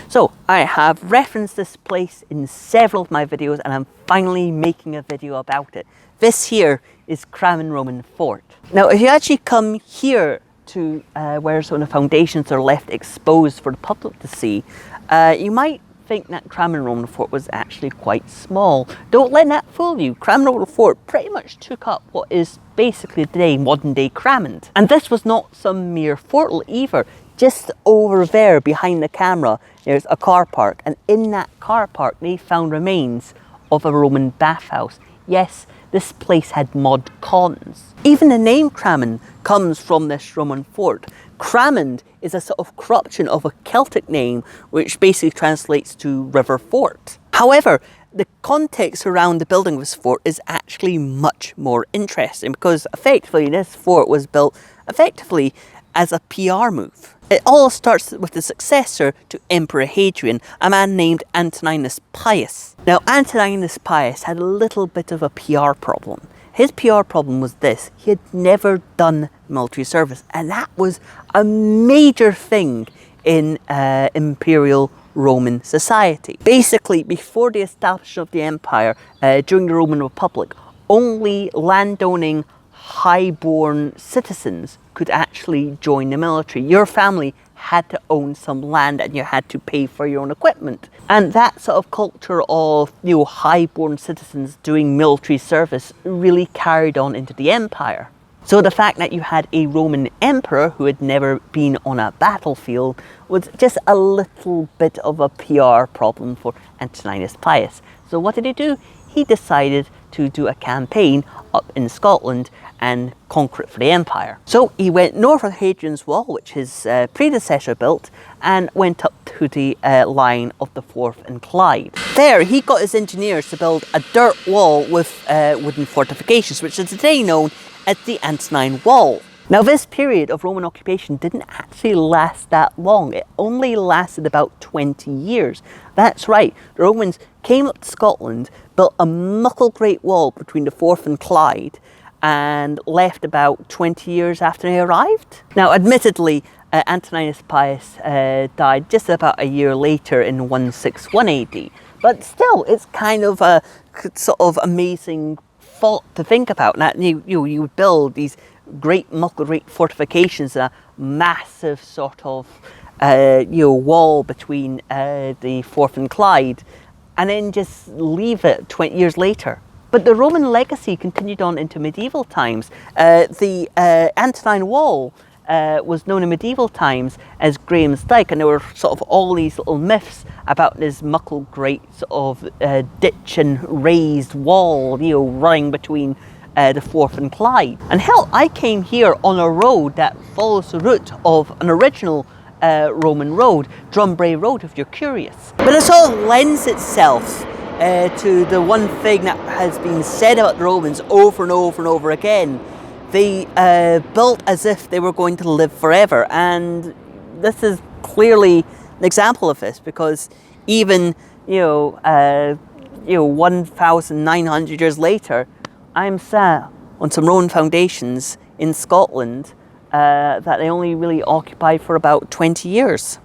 So I have referenced this place in several of my videos, and I'm finally making a video about it. This here is Cramond Roman Fort. Now if you actually come here to where some of the foundations are left exposed for the public to see, you might think that Cramond Roman Fort was actually quite small. Don't let that fool you. Cramond Roman Fort pretty much took up what is basically today modern day Cramond. And this was not some mere fort either. Just over there behind the camera there's a car park, and in that car park they found remains of a Roman bathhouse. Yes, this place had mod cons. Even the name Cramond comes from this Roman fort. Cramond is a sort of corruption of a Celtic name which basically translates to river fort. However, the context around the building of this fort is actually much more interesting, because effectively this fort was built effectively as a PR move. It all starts with the successor to Emperor Hadrian, a man named Antoninus Pius. Now Antoninus Pius had a little bit of a PR problem. His PR problem was this: he had never done military service, and that was a major thing in Imperial Roman society. Basically, before the establishment of the empire, during the Roman Republic, only landowning high-born citizens could actually join the military. Your family had to own some land and you had to pay for your own equipment. And that sort of culture of, high-born citizens doing military service really carried on into the empire. So the fact that you had a Roman emperor who had never been on a battlefield was just a little bit of a PR problem for Antoninus Pius. So what did he do? He decided to do a campaign up in Scotland and conquer it for the empire. So he went north of Hadrian's Wall, which his predecessor built, and went up to the line of the Forth and Clyde. There he got his engineers to build a dirt wall with wooden fortifications, which is today known as the Antonine Wall. Now this period of Roman occupation didn't actually last that long. It only lasted about 20 years. That's right, the Romans came up to Scotland, built a muckle great wall between the Forth and Clyde, and left about 20 years after they arrived. Now admittedly, Antoninus Pius died just about a year later in 161 AD, but still it's kind of a sort of amazing thought to think about, that you would build these great muckle great fortifications, a massive sort of wall between the Forth and Clyde, and then just leave it 20 years later. But the Roman legacy continued on into medieval times. The Antonine Wall was known in medieval times as Graham's Dyke, and there were sort of all these little myths about this muckle great sort of ditch and raised wall, running between the Forth and Clyde. And hell, I came here on a road that follows the route of an original Roman road, Drumbray Road, if you're curious. But it sort of lends itself to the one thing that has been said about the Romans over and over and over again. They built as if they were going to live forever, and this is clearly an example of this, because even 1,900 years later, I'm sat on some Roman foundations in Scotland that they only really occupied for about 20 years.